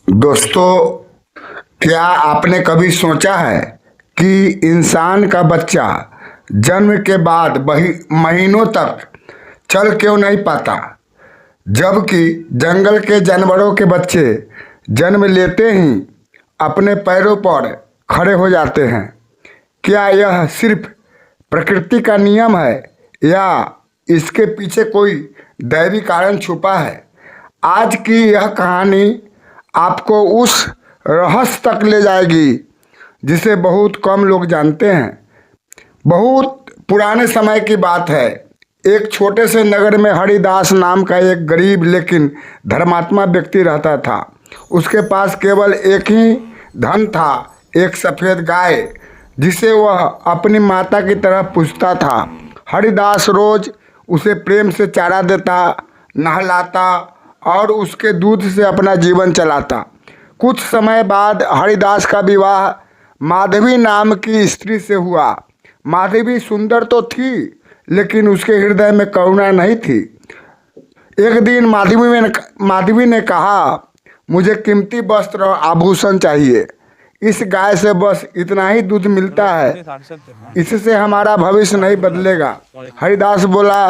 दोस्तों, क्या आपने कभी सोचा है कि इंसान का बच्चा जन्म के बाद महीनों तक चल क्यों नहीं पाता, जबकि जंगल के जानवरों के बच्चे जन्म लेते ही अपने पैरों पर खड़े हो जाते हैं? क्या यह सिर्फ प्रकृति का नियम है या इसके पीछे कोई दैवी कारण छुपा है? आज की यह कहानी आपको उस रहस्य तक ले जाएगी जिसे बहुत कम लोग जानते हैं। बहुत पुराने समय की बात है। एक छोटे से नगर में हरिदास नाम का एक गरीब लेकिन धर्मात्मा व्यक्ति रहता था। उसके पास केवल एक ही धन था, एक सफ़ेद गाय जिसे वह अपनी माता की तरह पूजता था। हरिदास रोज उसे प्रेम से चारा देता, नहलाता और उसके दूध से अपना जीवन चलाता। कुछ समय बाद हरिदास का विवाह माधवी नाम की स्त्री से हुआ। माधवी सुंदर तो थी, लेकिन उसके हृदय में करुणा नहीं थी। एक दिन माधवी ने कहा, मुझे कीमती वस्त्र और आभूषण चाहिए। इस गाय से बस इतना ही दूध मिलता है, इससे हमारा भविष्य नहीं बदलेगा। हरिदास बोला,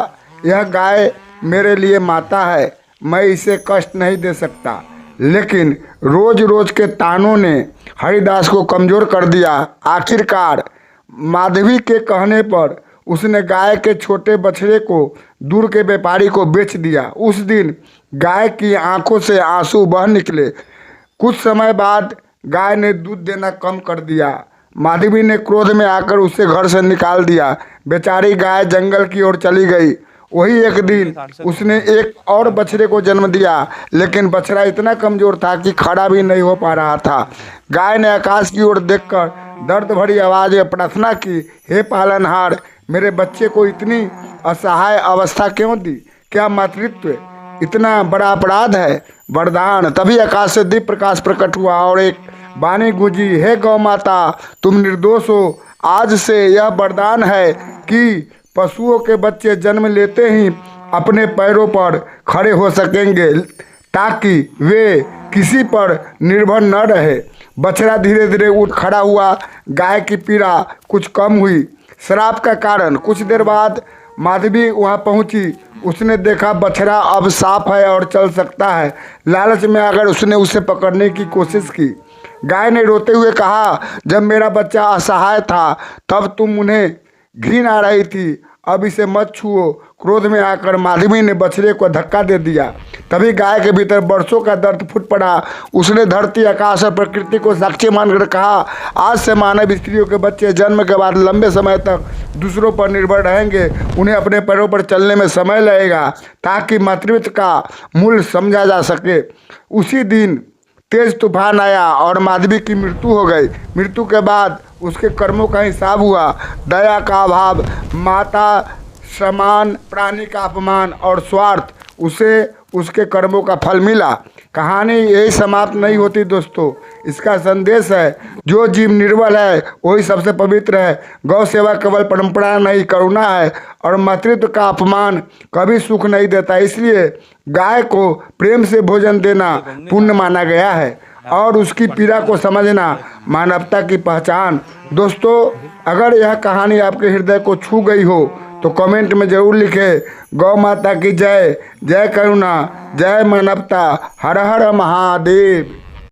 यह गाय मेरे लिए माता है, मैं इसे कष्ट नहीं दे सकता। लेकिन रोज रोज के तानों ने हरिदास को कमज़ोर कर दिया। आखिरकार माधवी के कहने पर उसने गाय के छोटे बछड़े को दूर के व्यापारी को बेच दिया। उस दिन गाय की आंखों से आंसू बह निकले। कुछ समय बाद गाय ने दूध देना कम कर दिया। माधवी ने क्रोध में आकर उसे घर से निकाल दिया। बेचारी गाय जंगल की ओर चली गई। वही एक दिन उसने एक और बछड़े को जन्म दिया, लेकिन बछड़ा इतना कमज़ोर था कि खड़ा भी नहीं हो पा रहा था। गाय ने आकाश की ओर देखकर दर्द भरी आवाज़ में प्रार्थना की, हे पालनहार, मेरे बच्चे को इतनी असहाय अवस्था क्यों दी? क्या मातृत्व इतना बड़ा अपराध है? वरदान! तभी आकाश से दिव्य प्रकाश प्रकट हुआ और एक वाणी गूंजी, हे गौ माता, तुम निर्दोष हो। आज से यह वरदान है कि पशुओं के बच्चे जन्म लेते ही अपने पैरों पर खड़े हो सकेंगे, ताकि वे किसी पर निर्भर न रहे। बछड़ा धीरे धीरे उठ खड़ा हुआ। गाय की पीड़ा कुछ कम हुई। श्राप का कारण! कुछ देर बाद माधवी वहां पहुंची। उसने देखा बछड़ा अब साफ है और चल सकता है। लालच में आकर उसने उसे पकड़ने की कोशिश की। गाय ने रोते हुए कहा, जब मेरा बच्चा असहाय था तब तुम उन्हें घिन आ रही थी, अब इसे मत छुओ। क्रोध में आकर माधवी ने बछड़े को धक्का दे दिया। तभी गाय के भीतर बरसों का दर्द फूट पड़ा। उसने धरती, आकाश और प्रकृति को साक्षी मानकर कहा, आज से मानव स्त्रियों के बच्चे जन्म के बाद लंबे समय तक दूसरों पर निर्भर रहेंगे। उन्हें अपने पैरों पर चलने में समय लगेगा, ताकि मातृत्व का मूल्य समझा जा सके। उसी दिन तेज तूफान आया और माधवी की मृत्यु हो गई। मृत्यु के बाद उसके कर्मों का हिसाब हुआ। दया का अभाव, माता समान प्राणी का अपमान और स्वार्थ, उसे उसके कर्मों का फल मिला। कहानी यही समाप्त नहीं होती दोस्तों। इसका संदेश है, जो जीव निर्बल है वही सबसे पवित्र है। गौ सेवा केवल परंपरा नहीं, करुणा है। और मातृत्व का अपमान कभी सुख नहीं देता। इसलिए गाय को प्रेम से भोजन देना पुण्य माना गया है और उसकी पीड़ा को समझना मानवता की पहचान। दोस्तों, अगर यह कहानी आपके हृदय को छू गई हो तो कमेंट में ज़रूर लिखें, गौ माता की जय, जय करुणा, जय मानवता, हर हर महादेव।